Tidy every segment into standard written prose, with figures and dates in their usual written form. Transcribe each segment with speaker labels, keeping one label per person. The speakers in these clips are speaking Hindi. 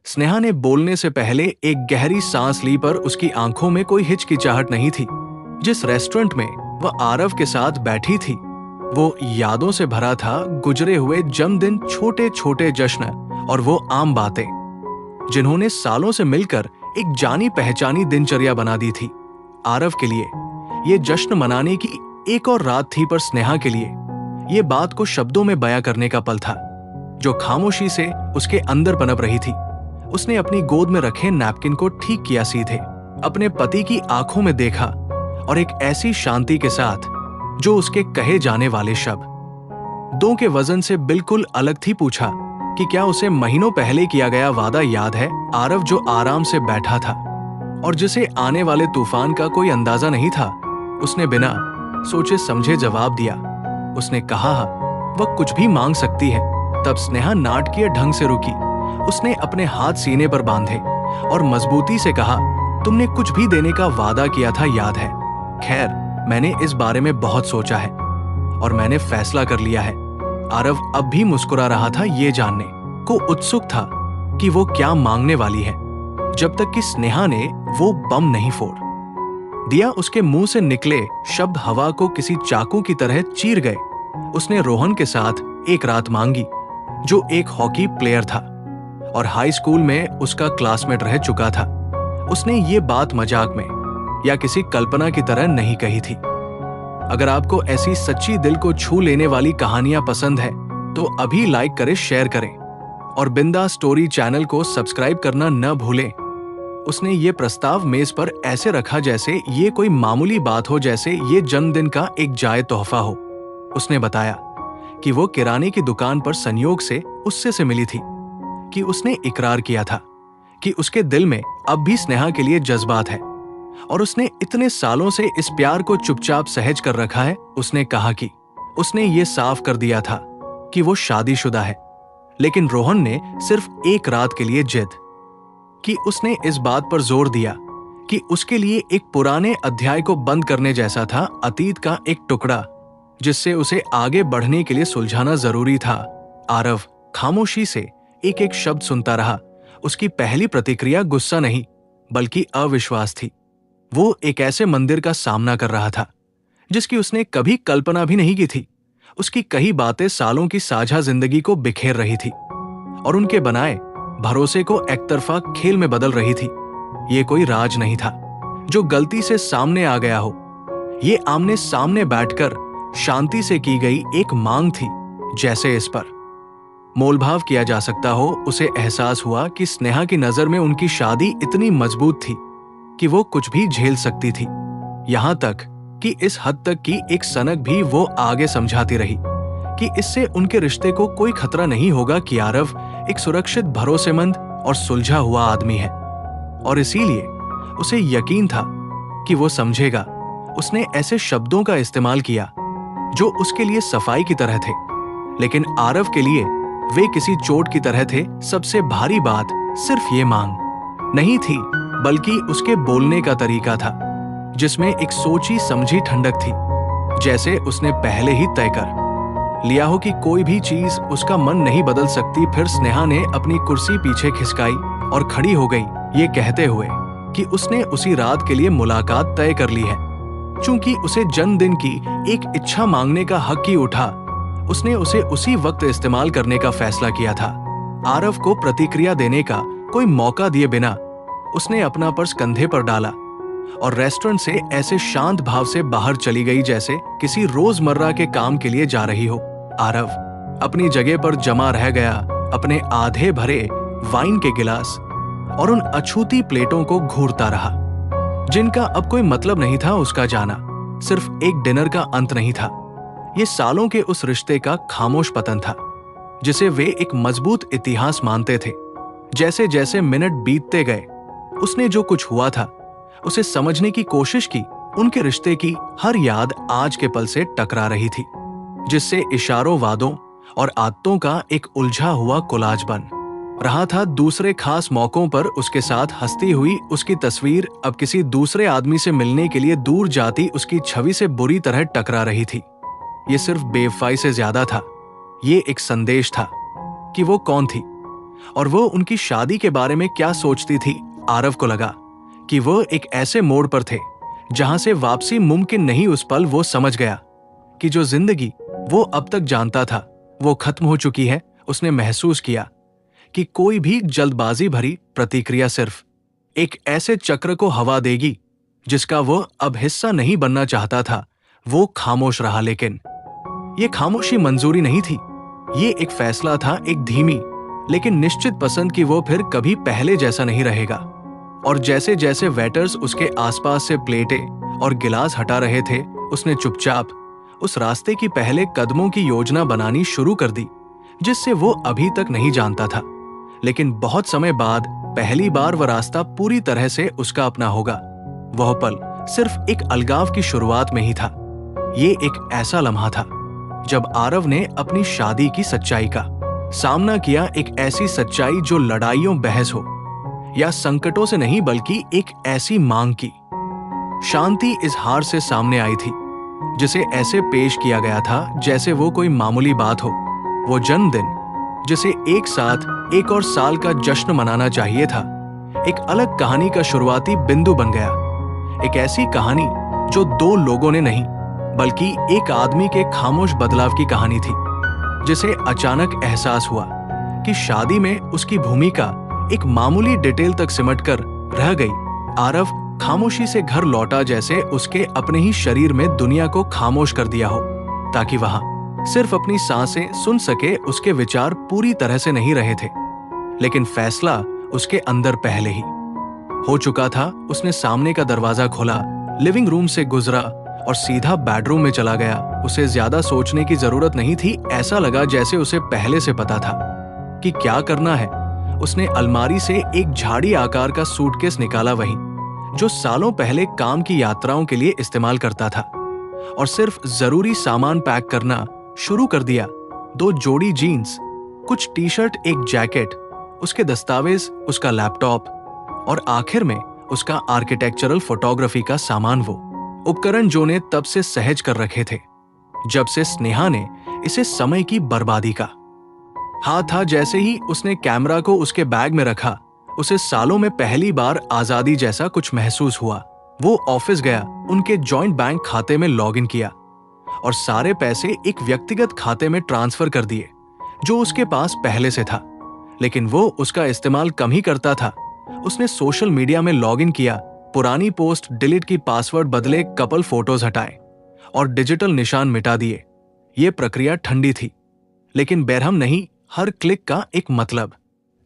Speaker 1: स्नेहा ने बोलने से पहले एक गहरी सांस ली, पर उसकी आंखों में कोई हिचकिचाहट नहीं थी। जिस रेस्टोरेंट में वह आरव के साथ बैठी थी वो यादों से भरा था। गुजरे हुए जन्मदिन, छोटे छोटे जश्न और वो आम बातें जिन्होंने सालों से मिलकर एक जानी पहचानी दिनचर्या बना दी थी। आरव के लिए ये जश्न मनाने की एक और रात थी, पर स्नेहा के लिए ये बात को शब्दों में बयां करने का पल था जो खामोशी से उसके अंदर पनप रही थी। उसने अपनी गोद में रखे नैपकिन को ठीक किया सीधे, अपने पति की आंखों में देखा और एक ऐसी शांति के साथ जो उसके कहे जाने वाले शब्द दो के वजन से बिल्कुल अलग थी, पूछा कि क्या उसे महीनों पहले किया गया वादा याद है। आरव जो आराम से बैठा था और जिसे आने वाले तूफान का कोई अंदाजा नहीं था, उसने बिना सोचे समझे जवाब दिया। उसने कहा, वह कुछ भी मांग सकती है। तब स्नेहा नाटकीय ढंग से रुकी। उसने अपने हाथ सीने पर बांधे और मजबूती से कहा, तुमने कुछ भी देने का वादा किया था, याद है। खैर, मैंने इस बारे में बहुत सोचा है और मैंने फैसला कर लिया है। आरव अब भी मुस्कुरा रहा था, ये जानने को उत्सुक था कि वो क्या मांगने वाली है, जब तक कि स्नेहा ने वो बम नहीं फोड़ दिया। उसके मुंह से निकले शब्द हवा को किसी चाकू की तरह चीर गए। उसने रोहन के साथ एक रात मांगी, जो एक हॉकी प्लेयर था और हाई स्कूल में उसका क्लासमेट रह चुका था। उसने ये बात मजाक में या किसी कल्पना की तरह नहीं कही थी। अगर आपको ऐसी सच्ची दिल को छू लेने वाली कहानियां पसंद है तो अभी लाइक करें, शेयर करें और बिंदास स्टोरी चैनल को सब्सक्राइब करना न भूलें। उसने ये प्रस्ताव मेज पर ऐसे रखा जैसे ये कोई मामूली बात हो, जैसे ये जन्मदिन का एक जायज तोहफा हो। उसने बताया कि वो किराने की दुकान पर संयोग से उससे से मिली थी, कि उसने इकरार किया था कि उसके दिल में अब भी स्नेहा के लिए जज्बात है और उसने इतने सालों से इस प्यार को चुपचाप सहज कर रखा है। उसने कहा कि उसने ये साफ कर दिया था कि वो शादीशुदा है, लेकिन रोहन ने सिर्फ एक रात के लिए जिद कि उसने इस बात पर जोर दिया कि उसके लिए एक पुराने अध्याय को बंद करने जैसा था, अतीत का एक टुकड़ा जिससे उसे आगे बढ़ने के लिए सुलझाना जरूरी था। आरव खामोशी से एक एक शब्द सुनता रहा। उसकी पहली प्रतिक्रिया गुस्सा नहीं बल्कि अविश्वास थी। वो एक ऐसे मंदिर का सामना कर रहा था जिसकी उसने कभी कल्पना भी नहीं की थी। उसकी कई बातें सालों की साझा जिंदगी को बिखेर रही थी और उनके बनाए भरोसे को एकतरफा खेल में बदल रही थी। ये कोई राज नहीं था जो गलती से सामने आ गया हो। ये आमने सामने बैठकर शांति से की गई एक मांग थी, जैसे इस पर मोलभाव किया जा सकता हो। उसे एहसास हुआ कि स्नेहा की नजर में उनकी शादी इतनी मजबूत थी कि वो कुछ भी झेल सकती थी, यहां तक कि इस हद तक कि एक सनक भी वो आगे समझाती रही कि इससे उनके रिश्ते को कोई खतरा नहीं होगा, कि आरव एक सुरक्षित, भरोसेमंद और सुलझा हुआ आदमी है और इसीलिए उसे यकीन था कि वो समझेगा। उसने ऐसे शब्दों का इस्तेमाल किया जो उसके लिए सफाई की तरह थे, लेकिन आरव के लिए वे किसी चोट की तरह थे। सबसे भारी बात सिर्फ ये मांग नहीं थी, बल्कि उसके बोलने का तरीका था, जिसमें एक सोची समझी ठंडक थी, जैसे उसने पहले ही तय कर लिया हो कि कोई भी चीज उसका मन नहीं बदल सकती। फिर स्नेहा ने अपनी कुर्सी पीछे खिसकाई और खड़ी हो गई, ये कहते हुए कि उसने उसी रात के लिए मुलाकात तय कर ली है। चूंकि उसे जन्मदिन की एक इच्छा मांगने का हक ही उठा, उसने उसे उसी वक्त इस्तेमाल करने का फैसला किया था। आरव को प्रतिक्रिया देने का कोई मौका दिए बिना उसने अपना पर्स कंधे पर डाला और रेस्टोरेंट से ऐसे शांत भाव से बाहर चली गई जैसे किसी रोजमर्रा के काम के लिए जा रही हो। आरव अपनी जगह पर जमा रह गया, अपने आधे भरे वाइन के गिलास और उन अछूती प्लेटों को घूरता रहा, जिनका अब कोई मतलब नहीं था। उसका जाना सिर्फ एक डिनर का अंत नहीं था, ये सालों के उस रिश्ते का खामोश पतन था जिसे वे एक मजबूत इतिहास मानते थे। जैसे जैसे मिनट बीतते गए, उसने जो कुछ हुआ था उसे समझने की कोशिश की। उनके रिश्ते की हर याद आज के पल से टकरा रही थी, जिससे इशारों, वादों और आदतों का एक उलझा हुआ कोलाज बन रहा था। दूसरे खास मौकों पर उसके साथ हंसती हुई उसकी तस्वीर अब किसी दूसरे आदमी से मिलने के लिए दूर जाती उसकी छवि से बुरी तरह टकरा रही थी। ये सिर्फ बेवफाई से ज्यादा था। ये एक संदेश था कि वो कौन थी, और वो उनकी शादी के बारे में क्या सोचती थी, आरव को लगा कि वो एक ऐसे मोड़ पर थे जहां से वापसी मुमकिन नहीं। उस पल वो समझ गया कि जो जिंदगी वो अब तक जानता था वो खत्म हो चुकी है। उसने महसूस किया कि कोई भी जल्दबाजी भरी प्रतिक्रिया सिर्फ एक ऐसे चक्र को हवा देगी जिसका वो अब हिस्सा नहीं बनना चाहता था। वो खामोश रहा, लेकिन ये खामोशी मंजूरी नहीं थी। ये एक फैसला था, एक धीमी लेकिन निश्चित पसंद कि वो फिर कभी पहले जैसा नहीं रहेगा। और जैसे जैसे वेटर्स उसके आसपास से प्लेटें और गिलास हटा रहे थे, उसने चुपचाप उस रास्ते की पहले कदमों की योजना बनानी शुरू कर दी जिससे वो अभी तक नहीं जानता था। लेकिन बहुत समय बाद पहली बार वह रास्ता पूरी तरह से उसका अपना होगा। वह पल सिर्फ एक अलगाव की शुरुआत में ही था। ये एक ऐसा लम्हा था जब आरव ने अपनी शादी की सच्चाई का सामना किया, एक ऐसी सच्चाई जो लड़ाइयों, बहस हो या संकटों से नहीं बल्कि एक ऐसी मांग की शांति इजहार से सामने आई थी, जिसे ऐसे पेश किया गया था जैसे वो कोई मामूली बात हो। वो जन्मदिन जिसे एक साथ एक और साल का जश्न मनाना चाहिए था, एक अलग कहानी का शुरुआती बिंदु बन गया। एक ऐसी कहानी जो दो लोगों ने नहीं बल्कि एक आदमी के खामोश बदलाव की कहानी थी, जिसे अचानक एहसास हुआ कि शादी में उसकी भूमिका एक मामूली डिटेल तक सिमटकर रह गई। आरव खामोशी से घर लौटा जैसे उसके अपने ही शरीर में दुनिया को खामोश कर दिया हो, ताकि वहां सिर्फ अपनी सांसें सुन सके। उसके विचार पूरी तरह से नहीं रहे थे, लेकिन फैसला उसके अंदर पहले ही हो चुका था। उसने सामने का दरवाजा खोला, लिविंग रूम से गुजरा और सीधा बेडरूम में चला गया। उसे ज्यादा सोचने की जरूरत नहीं थी। ऐसा लगा जैसे उसे पहले से पता था कि क्या करना है। उसने अलमारी से एक झाड़ी आकार का सूटकेस निकाला, वही जो सालों पहले काम की यात्राओं के लिए इस्तेमाल करता था, और सिर्फ जरूरी सामान पैक करना शुरू कर दिया। 2 जोड़ी जीन्स, कुछ टी शर्ट, एक जैकेट, उसके दस्तावेज, उसका लैपटॉप और आखिर में उसका आर्किटेक्चरल फोटोग्राफी का सामान, वो उपकरण जो ने तब से सहज कर रखे थे जब से स्नेहा ने इसे समय की बर्बादी का हाथ था। जैसे ही उसने कैमरा को उसके बैग में रखा, उसे सालों में पहली बार आजादी जैसा कुछ महसूस हुआ। वो ऑफिस गया, उनके जॉइंट बैंक खाते में लॉगिन किया और सारे पैसे एक व्यक्तिगत खाते में ट्रांसफर कर दिए जो उसके पास पहले से था, लेकिन वो उसका इस्तेमाल कम ही करता था। उसने सोशल मीडिया में लॉगिन किया, पुरानी पोस्ट डिलीट की, पासवर्ड बदले, कपल फोटोज हटाए और डिजिटल निशान मिटा दिए। ये प्रक्रिया ठंडी थी लेकिन बेरहम नहीं। हर क्लिक का एक मतलब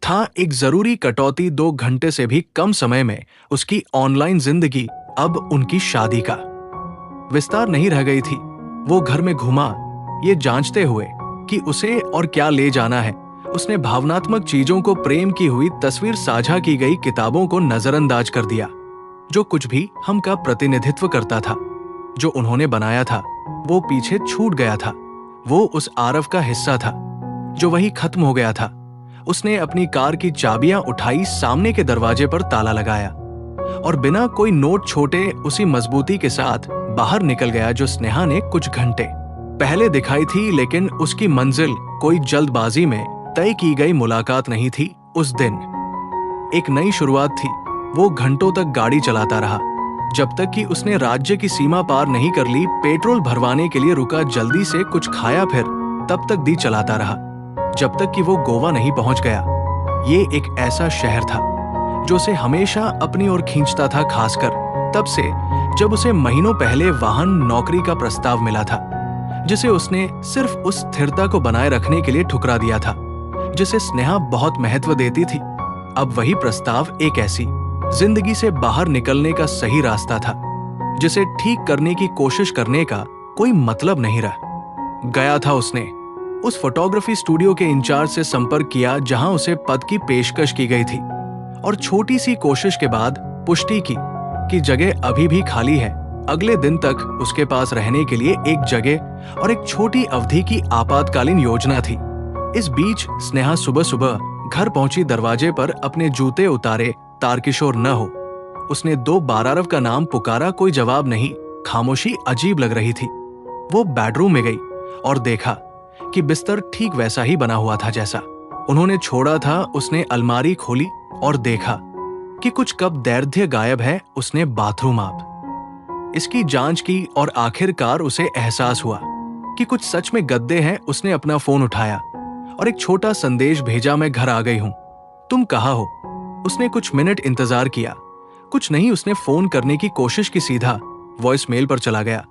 Speaker 1: था, एक जरूरी कटौती। 2 घंटे से भी कम समय में उसकी ऑनलाइन जिंदगी अब उनकी शादी का विस्तार नहीं रह गई थी। वो घर में घुमा, ये जांचते हुए कि उसे और क्या ले जाना है। उसने भावनात्मक चीजों को, प्रेम की हुई तस्वीर, साझा की गई किताबों को नजरअंदाज कर दिया। जो कुछ भी हम का प्रतिनिधित्व करता था, जो उन्होंने बनाया था, वो पीछे छूट गया था। वो उस आरव का हिस्सा था जो वही खत्म हो गया था। उसने अपनी कार की चाबियां उठाई, सामने के दरवाजे पर ताला लगाया और बिना कोई नोट छोटे उसी मजबूती के साथ बाहर निकल गया जो स्नेहा ने कुछ घंटे पहले दिखाई थी। लेकिन उसकी मंजिल कोई जल्दबाजी में तय की गई मुलाकात नहीं थी। उस दिन एक नई शुरुआत थी। वो घंटों तक गाड़ी चलाता रहा, जब तक कि उसने राज्य की सीमा पार नहीं कर ली। पेट्रोल भरवाने के लिए रुका, जल्दी से कुछ खाया, फिर तब तक दी चलाता रहा जब तक कि वो गोवा नहीं पहुंच गया। ये एक ऐसा शहर था जो उसे हमेशा अपनी ओर खींचता था, खासकर तब से जब उसे महीनों पहले वाहन नौकरी का प्रस्ताव मिला था, जिसे उसने सिर्फ उस स्थिरता को बनाए रखने के लिए ठुकरा दिया था जिसे स्नेहा बहुत महत्व देती थी। अब वही प्रस्ताव एक ऐसी जिंदगी से बाहर निकलने का सही रास्ता था जिसे ठीक करने की कोशिश करने का कोई मतलब नहीं रह गया था। उसने उस फोटोग्राफी स्टूडियो के इंचार्ज से संपर्क किया जहां उसे पद की पेशकश की गई थी और छोटी सी कोशिश के बाद पुष्टि की कि जगह अभी भी खाली है। अगले दिन तक उसके पास रहने के लिए एक जगह और एक छोटी अवधि की आपातकालीन योजना थी। इस बीच स्नेहा सुबह सुबह घर पहुंची। दरवाजे पर अपने जूते उतारे, तारकिशोर न हो। उसने 2 बार आरव का नाम पुकारा, कोई जवाब नहीं। खामोशी अजीब लग रही थी। वो बेडरूम में गई और देखा कि बिस्तर ठीक वैसा ही बना हुआ था जैसा उन्होंने छोड़ा था, उसने अलमारी खोली और देखा कि कुछ कप दैर्ध्य गायब है। उसने बाथरूम आप इसकी जांच की और आखिरकार उसे एहसास हुआ कि कुछ सच में गद्दे हैं। उसने अपना फोन उठाया और एक छोटा संदेश भेजा, मैं घर आ गई हूं, तुम कहाँ हो? उसने कुछ मिनट इंतजार किया, कुछ नहीं। उसने फोन करने की कोशिश की, सीधा वॉइस मेल पर चला गया।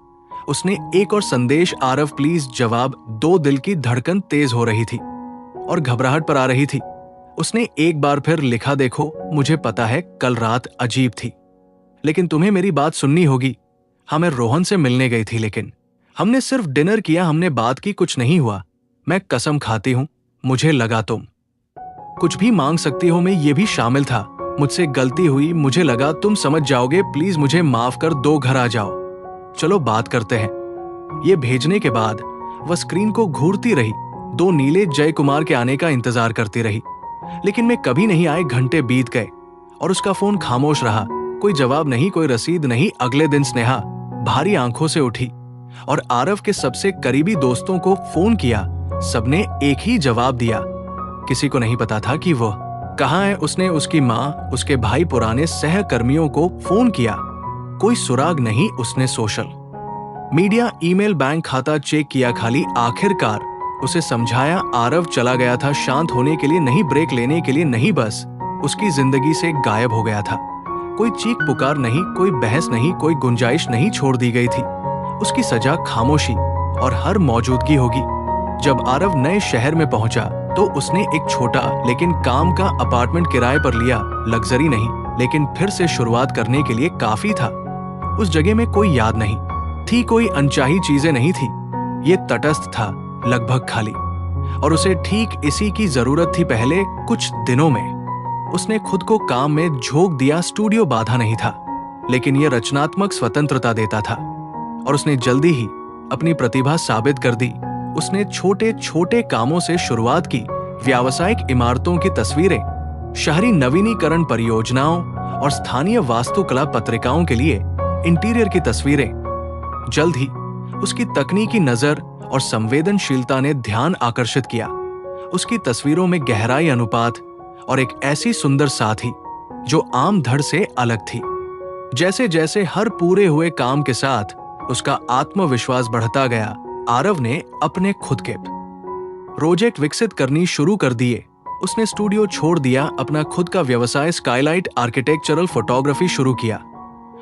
Speaker 1: उसने एक और संदेश, आरव प्लीज जवाब दो। दिल की धड़कन तेज हो रही थी और घबराहट पर आ रही थी। उसने एक बार फिर लिखा, देखो मुझे पता है कल रात अजीब थी, लेकिन तुम्हें मेरी बात सुननी होगी। हाँ, मैं रोहन से मिलने गई थी, लेकिन हमने सिर्फ डिनर किया, हमने बात की, कुछ नहीं हुआ। मैं कसम खाती हूं, मुझे लगा तुम कुछ भी मांग सकती हो, मैं ये भी शामिल था। मुझसे गलती हुई, मुझे लगा तुम समझ जाओगे, प्लीज मुझे माफ कर दो, घर आ जाओ, चलो बात करते हैं। ये भेजने के बाद वह स्क्रीन को घूरती रही, दो नीले जय कुमार के आने का इंतजार करती रही, लेकिन मैं कभी नहीं आए। घंटे बीत गए और उसका फोन खामोश रहा। कोई जवाब नहीं, कोई रसीद नहीं। अगले दिन स्नेहा भारी आंखों से उठी और आरव के सबसे करीबी दोस्तों को फोन किया। सबने एक ही जवाब दिया, किसी को नहीं पता था कि वो कहाँ है। उसने उसकी माँ, उसके भाई, पुराने सहकर्मियों को फोन किया, कोई सुराग नहीं। उसने सोशल मीडिया, ईमेल, बैंक खाता चेक किया, खाली। आखिरकार उसे समझाया, आरव चला गया था शांत होने के लिए, नहीं ब्रेक लेने के लिए, नहीं, बस उसकी जिंदगी से गायब हो गया था। कोई चीख पुकार नहीं, कोई बहस नहीं, कोई गुंजाइश नहीं छोड़ दी गई थी। उसकी सजा खामोशी और हर मौजूदगी होगी। जब आरव नए शहर में पहुंचा तो उसने एक छोटा लेकिन काम का अपार्टमेंट किराए पर लिया। लग्जरी नहीं, लेकिन फिर से शुरुआत करने के लिए काफी था। उस जगह में कोई याद नहीं थी, कोई अनचाही चीजें नहीं थी। ये तटस्थ था, लगभग खाली, और उसे ठीक इसी की जरूरत थी। पहले कुछ दिनों में उसने खुद को काम में झोंक दिया। स्टूडियो बाधा नहीं था, लेकिन यह रचनात्मक स्वतंत्रता देता था, और उसने जल्दी ही अपनी प्रतिभा साबित कर दी। उसने छोटे छोटे कामों से शुरुआत की, व्यावसायिक इमारतों की तस्वीरें, शहरी नवीनीकरण परियोजनाओं और स्थानीय वास्तुकला पत्रिकाओं के लिए इंटीरियर की तस्वीरें। जल्द ही उसकी तकनीकी नजर और संवेदनशीलता ने ध्यान आकर्षित किया। उसकी तस्वीरों में गहराई, अनुपात और एक ऐसी सुंदर साथी जो आम धड़ से अलग थी। जैसे जैसे हर पूरे हुए काम के साथ उसका आत्मविश्वास बढ़ता गया, आरव ने अपने खुद के प्रोजेक्ट विकसित करनी शुरू कर दिए। उसने स्टूडियो छोड़ दिया, अपना खुद का व्यवसाय स्काईलाइट आर्किटेक्चरल फोटोग्राफी शुरू किया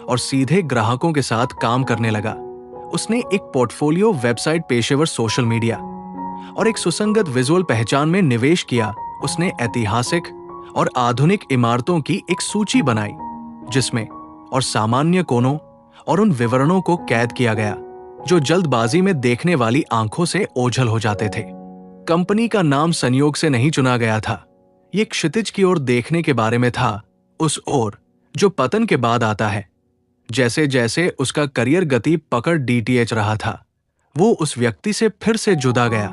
Speaker 1: और सीधे ग्राहकों के साथ काम करने लगा। उसने एक पोर्टफोलियो, वेबसाइट, पेशेवर सोशल मीडिया और एक सुसंगत विजुअल पहचान में निवेश किया। उसने ऐतिहासिक और आधुनिक इमारतों की एक सूची बनाई, जिसमें और सामान्य कोनों और उन विवरणों को कैद किया गया जो जल्दबाजी में देखने वाली आंखों से ओझल हो जाते थे। कंपनी का नाम संयोग से नहीं चुना गया था। ये क्षितिज की ओर देखने के बारे में था, उस ओर जो पतन के बाद आता है। जैसे जैसे उसका करियर गति पकड़ डीटीएच रहा था, वो उस व्यक्ति से फिर से जुदा गया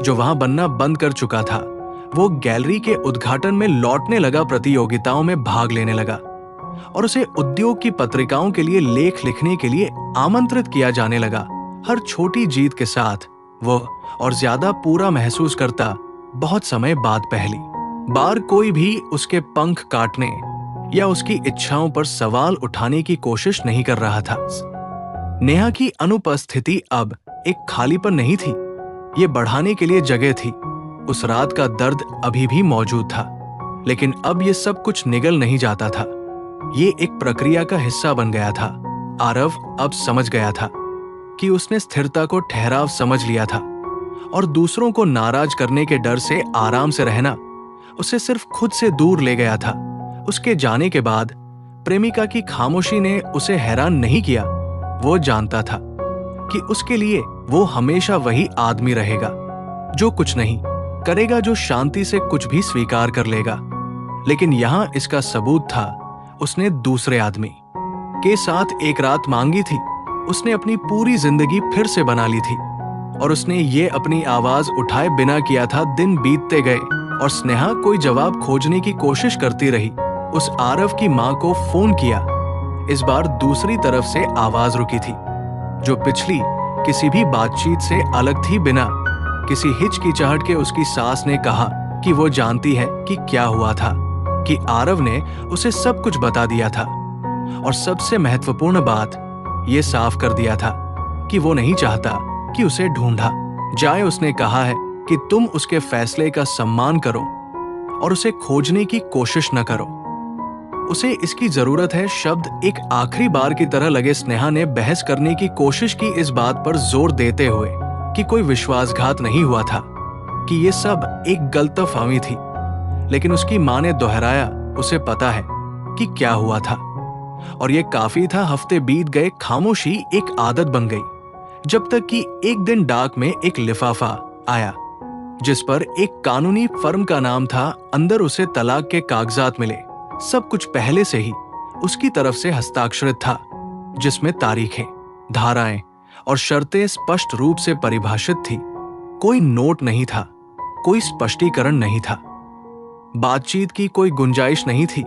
Speaker 1: जो वहां बनना बंद कर चुका था। वो गैलरी के उद्घाटन में लौटने लगा, प्रतियोगिताओं में भाग लेने लगा और उसे उद्योग की पत्रिकाओं के लिए लेख लिखने के लिए आमंत्रित किया जाने लगा। हर छोटी जीत के साथ वो और ज्यादा पूरा महसूस करता। बहुत समय बाद पहली बार कोई भी उसके पंख काटने या उसकी इच्छाओं पर सवाल उठाने की कोशिश नहीं कर रहा था। नेहा की अनुपस्थिति अब एक खालीपन नहीं थी, ये बढ़ाने के लिए जगह थी। उस रात का दर्द अभी भी मौजूद था, लेकिन अब ये सब कुछ निगल नहीं जाता था। ये एक प्रक्रिया का हिस्सा बन गया था। आरव अब समझ गया था कि उसने स्थिरता को ठहराव समझ लिया था और दूसरों को नाराज करने के डर से आराम से रहना उसे सिर्फ खुद से दूर ले गया था। उसके जाने के बाद प्रेमिका की खामोशी ने उसे हैरान नहीं किया। वो जानता था कि उसके लिए वो हमेशा वही आदमी रहेगा जो कुछ नहीं करेगा, जो शांति से कुछ भी स्वीकार कर लेगा। लेकिन यहां इसका सबूत था। उसने दूसरे आदमी के साथ एक रात मांगी थी। उसने अपनी पूरी जिंदगी फिर से बना ली थी और उसने ये अपनी आवाज उठाए बिना किया था। दिन बीतते गए और स्नेहा कोई जवाब खोजने की कोशिश करती रही। उस आरव की मां को फोन किया। इस बार दूसरी तरफ से आवाज रुकी थी, जो पिछली किसी भी बातचीत से अलग थी। बिना किसी हिचकिचाहट के उसकी सास ने कहा, कि वो जानती है कि क्या हुआ था, कि आरव ने उसे सब कुछ बता दिया था। और सबसे महत्वपूर्ण बात, ये साफ कर दिया था कि वो नहीं चाहता कि उसे ढूंढा जाए। उसने कहा है कि तुम उसके फैसले का सम्मान करो और उसे खोजने की कोशिश न करो। उसे इसकी जरूरत है शब्द एक आखिरी बार की तरह लगे। स्नेहा ने बहस करने की कोशिश की, इस बात पर जोर देते हुए कि कोई विश्वासघात नहीं हुआ था, कि ये सब एक गलतफहमी थी। लेकिन उसकी मां ने दोहराया, उसे पता है कि क्या हुआ था। और ये काफी था। हफ्ते बीत गए, खामोशी एक आदत बन गई, जब तक कि एक दिन डाक में एक लिफाफा आया जिस पर एक कानूनी फर्म का नाम था। अंदर उसे तलाक के कागजात मिले। सब कुछ पहले से ही उसकी तरफ से हस्ताक्षरित था, जिसमें तारीखें, धाराएं और शर्तें स्पष्ट रूप से परिभाषित थी। कोई नोट नहीं था, कोई स्पष्टीकरण नहीं था, बातचीत की कोई गुंजाइश नहीं थी।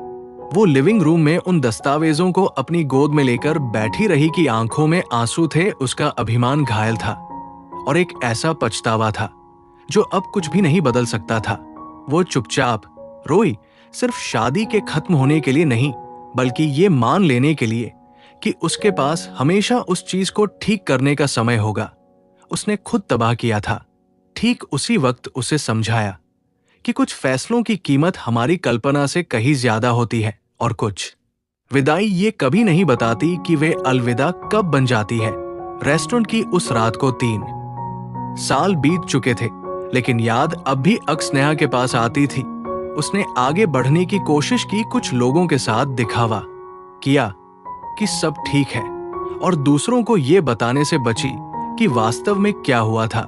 Speaker 1: वो लिविंग रूम में उन दस्तावेजों को अपनी गोद में लेकर बैठी रही कि आंखों में आंसू थे। उसका अभिमान घायल था और एक ऐसा पछतावा था जो अब कुछ भी नहीं बदल सकता था। वो चुपचाप रोई, सिर्फ शादी के खत्म होने के लिए नहीं, बल्कि ये मान लेने के लिए कि उसके पास हमेशा उस चीज को ठीक करने का समय होगा। उसने खुद तबाह किया था। ठीक उसी वक्त उसे समझाया कि कुछ फैसलों की कीमत हमारी कल्पना से कहीं ज्यादा होती है, और कुछ विदाई ये कभी नहीं बताती कि वे अलविदा कब बन जाती है। रेस्टोरेंट की उस रात को 3 साल बीत चुके थे, लेकिन याद अब भी स्नेहा के पास आती थी। उसने आगे बढ़ने की कोशिश की, कुछ लोगों के साथ दिखावा किया कि सब ठीक है, और दूसरों को यह बताने से बची कि वास्तव में क्या हुआ था।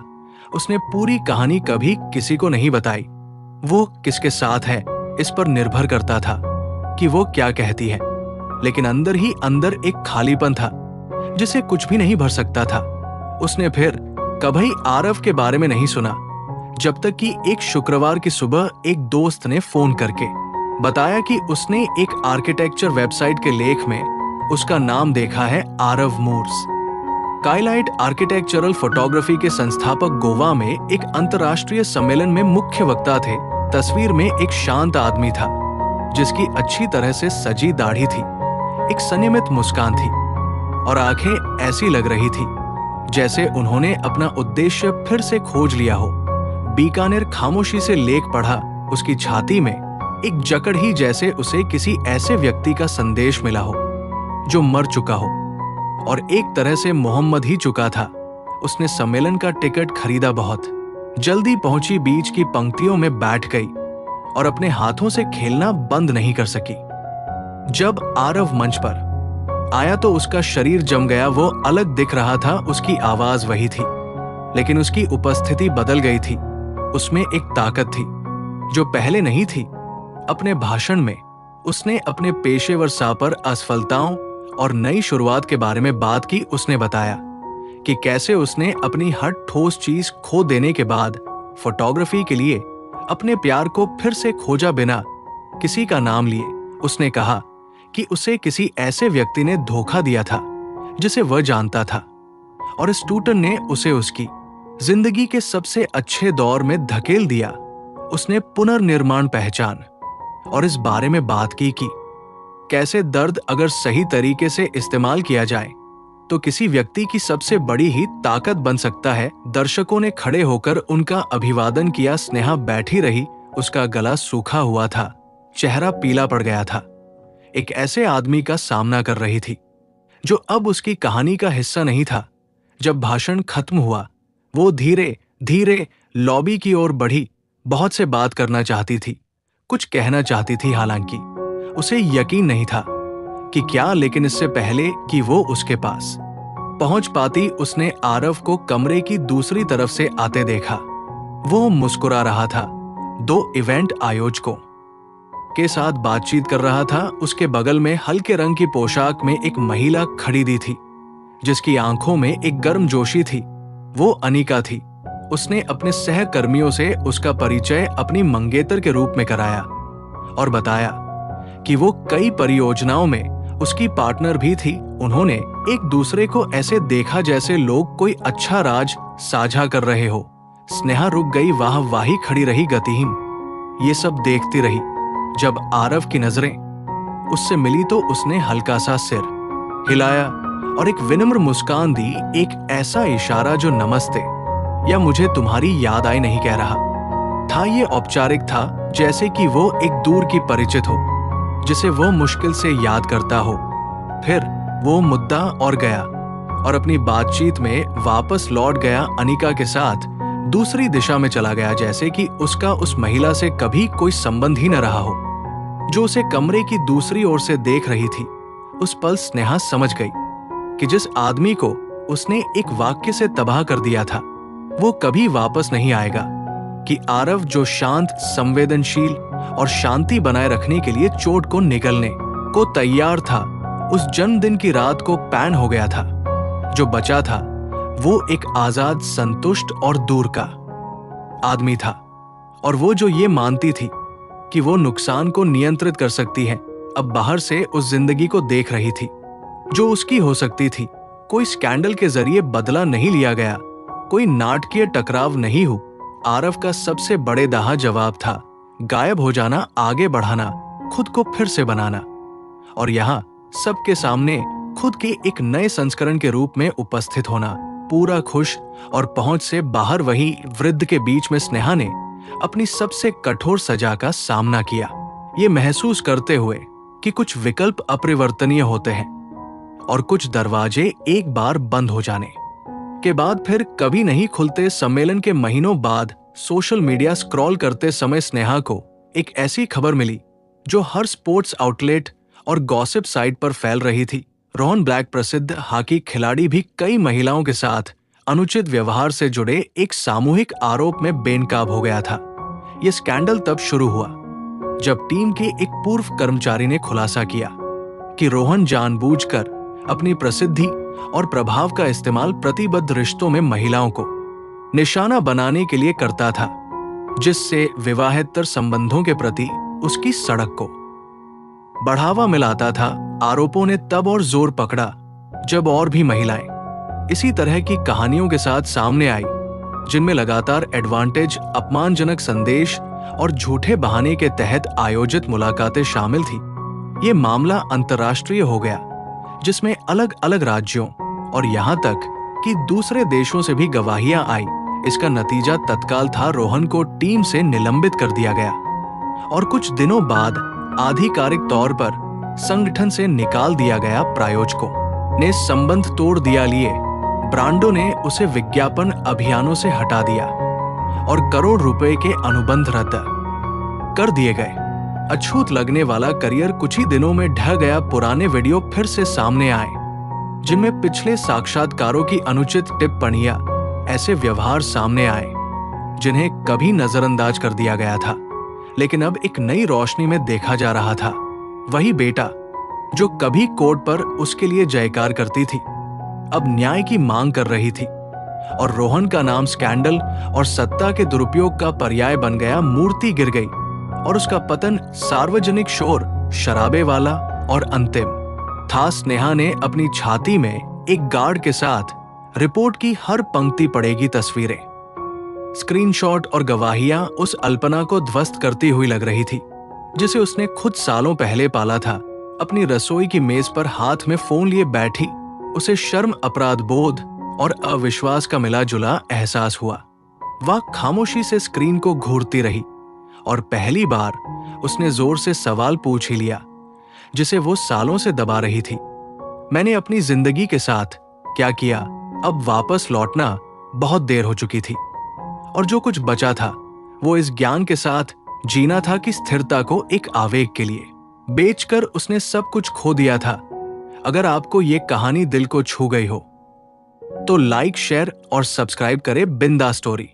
Speaker 1: उसने पूरी कहानी कभी किसी को नहीं बताई। वो किसके साथ है इस पर निर्भर करता था कि वो क्या कहती है, लेकिन अंदर ही अंदर एक खालीपन था जिसे कुछ भी नहीं भर सकता था। उसने फिर कभी आरव के बारे में नहीं सुना, जब तक कि एक शुक्रवार की सुबह एक दोस्त ने फोन करके बताया कि उसने एक आर्किटेक्चर वेबसाइट के लेख में उसका नाम देखा है, आरव मूर्स। काइलाइट आर्किटेक्चरल फोटोग्राफी के संस्थापक गोवा में एक अंतर्राष्ट्रीय सम्मेलन में मुख्य वक्ता थे। तस्वीर में एक शांत आदमी था जिसकी अच्छी तरह से सजी दाढ़ी थी, एक संयमित मुस्कान थी और आंखें ऐसी लग रही थी जैसे उन्होंने अपना उद्देश्य फिर से खोज लिया हो। बीकानेर खामोशी से लेख पढ़ा। उसकी छाती में एक जकड़ ही, जैसे उसे किसी ऐसे व्यक्ति का संदेश मिला हो जो मर चुका हो और एक तरह से मोहम्मद ही चुका था। उसने सम्मेलन का टिकट खरीदा, बहुत जल्दी पहुंची, बीच की पंक्तियों में बैठ गई और अपने हाथों से खेलना बंद नहीं कर सकी। जब आरव मंच पर आया तो उसका शरीर जम गया। वो अलग दिख रहा था, उसकी आवाज वही थी, लेकिन उसकी उपस्थिति बदल गई थी। उसमें एक ताकत थी जो पहले नहीं थी। अपने भाषण में उसने अपने पेशेवर सा पर असफलताओं और नई शुरुआत के बारे में बात की। उसने बताया कि कैसे उसने अपनी हर ठोस चीज खो देने के बाद फोटोग्राफी के लिए अपने प्यार को फिर से खोजा, बिना किसी का नाम लिए। उसने कहा कि उसे किसी ऐसे व्यक्ति ने धोखा दिया था जिसे वह जानता था, और इस टूटन ने उसे उसकी जिंदगी के सबसे अच्छे दौर में धकेल दिया। उसने पुनर्निर्माण पहचान और इस बारे में बात की कि कैसे दर्द अगर सही तरीके से इस्तेमाल किया जाए तो किसी व्यक्ति की सबसे बड़ी ही ताकत बन सकता है। दर्शकों ने खड़े होकर उनका अभिवादन किया। स्नेहा बैठी रही, उसका गला सूखा हुआ था, चेहरा पीला पड़ गया था। एक ऐसे आदमी का सामना कर रही थी जो अब उसकी कहानी का हिस्सा नहीं था। जब भाषण खत्म हुआ, वो धीरे धीरे लॉबी की ओर बढ़ी। बहुत से बात करना चाहती थी, कुछ कहना चाहती थी, हालांकि उसे यकीन नहीं था कि क्या, लेकिन इससे पहले कि वो उसके पास पहुंच पाती, उसने आरव को कमरे की दूसरी तरफ से आते देखा। वो मुस्कुरा रहा था, 2 इवेंट आयोजकों के साथ बातचीत कर रहा था। उसके बगल में हल्के रंग की पोशाक में एक महिला खड़ी दी थी जिसकी आंखों में एक गर्मजोशी थी। वो अनिका थी। उसने अपने सहकर्मियों से उसका परिचय अपनी मंगेतर के रूप में कराया और बताया कि वो कई परियोजनाओं में उसकी पार्टनर भी थी। उन्होंने एक दूसरे को ऐसे देखा जैसे लोग कोई अच्छा राज साझा कर रहे हो। स्नेहा रुक गई, वाही खड़ी रही, गतिहीन। ये सब देखती रही। जब आरव की नजरें उससे मिली तो उसने हल्का सा सिर हिलाया और एक विनम्र मुस्कान दी, एक ऐसा इशारा जो नमस्ते या मुझे तुम्हारी याद आई नहीं कह रहा था। ये औपचारिक था, जैसे कि वो एक दूर की परिचित हो जिसे वो मुश्किल से याद करता हो। फिर वो मुद्दा और गया और अपनी बातचीत में वापस लौट गया। अनिका के साथ दूसरी दिशा में चला गया, जैसे कि उसका उस महिला से कभी कोई संबंध ही न रहा हो जो उसे कमरे की दूसरी ओर से देख रही थी। उस पल स्नेहा समझ गई कि जिस आदमी को उसने एक वाक्य से तबाह कर दिया था वो कभी वापस नहीं आएगा, कि आरव जो शांत, संवेदनशील और शांति बनाए रखने के लिए चोट को निगलने को तैयार था, उस जन्मदिन की रात को पैन हो गया था। जो बचा था वो एक आजाद, संतुष्ट और दूर का आदमी था। और वो जो ये मानती थी कि वो नुकसान को नियंत्रित कर सकती है, अब बाहर से उस जिंदगी को देख रही थी जो उसकी हो सकती थी। कोई स्कैंडल के जरिए बदला नहीं लिया गया, कोई नाटकीय टकराव नहीं हुआ। आरव का सबसे बड़े दाहा जवाब था गायब हो जाना, आगे बढ़ाना, खुद को फिर से बनाना। और यहाँ सबके सामने खुद के एक नए संस्करण के रूप में उपस्थित होना, पूरा खुश और पहुंच से बाहर। वही वृद्ध के बीच में स्नेहा ने अपनी सबसे कठोर सजा का सामना किया, ये महसूस करते हुए कि कुछ विकल्प अपरिवर्तनीय होते हैं और कुछ दरवाजे एक बार बंद हो जाने के बाद फिर कभी नहीं खुलते। सम्मेलन के महीनों बाद सोशल मीडिया स्क्रॉल करते समय स्नेहा को एक ऐसी खबर मिली जो हर स्पोर्ट्स आउटलेट और गॉसिप साइट पर फैल रही थी। रोहन ब्लैक, प्रसिद्ध हॉकी खिलाड़ी, भी कई महिलाओं के साथ अनुचित व्यवहार से जुड़े एक सामूहिक आरोप में बेनकाब हो गया था। यह स्कैंडल तब शुरू हुआ जब टीम के एक पूर्व कर्मचारी ने खुलासा किया कि रोहन जानबूझकर अपनी प्रसिद्धि और प्रभाव का इस्तेमाल प्रतिबद्ध रिश्तों में महिलाओं को निशाना बनाने के लिए करता था, जिससे विवाहेतर संबंधों के प्रति उसकी सड़क को बढ़ावा मिलाता था। आरोपों ने तब और जोर पकड़ा जब और भी महिलाएं इसी तरह की कहानियों के साथ सामने आई, जिनमें लगातार एडवांटेज, अपमानजनक संदेश और झूठे बहाने के तहत आयोजित मुलाकातें शामिल थी। ये मामला अंतर्राष्ट्रीय हो गया, जिसमें अलग अलग राज्यों और यहाँ तक कि दूसरे देशों से भी गवाहियां आई। इसका नतीजा तत्काल था, रोहन को टीम से निलंबित कर दिया गया और कुछ दिनों बाद आधिकारिक तौर पर संगठन से निकाल दिया गया। प्रायोजकों ने संबंध तोड़ दिया लिए, ब्रांडों ने उसे विज्ञापन अभियानों से हटा दिया और करोड़ रुपए के अनुबंध रद्द कर दिए गए। अछूत लगने वाला करियर कुछ ही दिनों में ढह गया। पुराने वीडियो फिर से सामने आए, जिनमें पिछले साक्षात्कारों की अनुचित टिप्पणियां, ऐसे व्यवहार सामने आए जिन्हें कभी नजरअंदाज कर दिया गया था, लेकिन अब एक नई रोशनी में देखा जा रहा था। वही बेटा जो कभी कोर्ट पर उसके लिए जयकार करती थी, अब न्याय की मांग कर रही थी। और रोहन का नाम स्कैंडल और सत्ता के दुरुपयोग का पर्याय बन गया। मूर्ति गिर गई और उसका पतन सार्वजनिक शोर, शराबे वाला और अंतिम था। स्नेहा ने अपनी छाती में एक गार्ड के साथ रिपोर्ट की हर पंक्ति पढ़ेगी तस्वीरें, स्क्रीनशॉट और गवाहियां उस अल्पना को ध्वस्त करती हुई लग रही थी जिसे उसने खुद सालों पहले पाला था। अपनी रसोई की मेज पर हाथ में फोन लिए बैठी उसे शर्म, अपराध बोध और अविश्वास का मिला जुला एहसास हुआ। वह खामोशी से स्क्रीन को घूरती रही और पहली बार उसने जोर से सवाल पूछ ही लिया जिसे वो सालों से दबा रही थी। मैंने अपनी जिंदगी के साथ क्या किया? अब वापस लौटना बहुत देर हो चुकी थी और जो कुछ बचा था वो इस ज्ञान के साथ जीना था कि स्थिरता को एक आवेग के लिए बेचकर उसने सब कुछ खो दिया था। अगर आपको ये कहानी दिल को छू गई हो तो लाइक, शेयर और सब्सक्राइब करें बिंदास स्टोरी।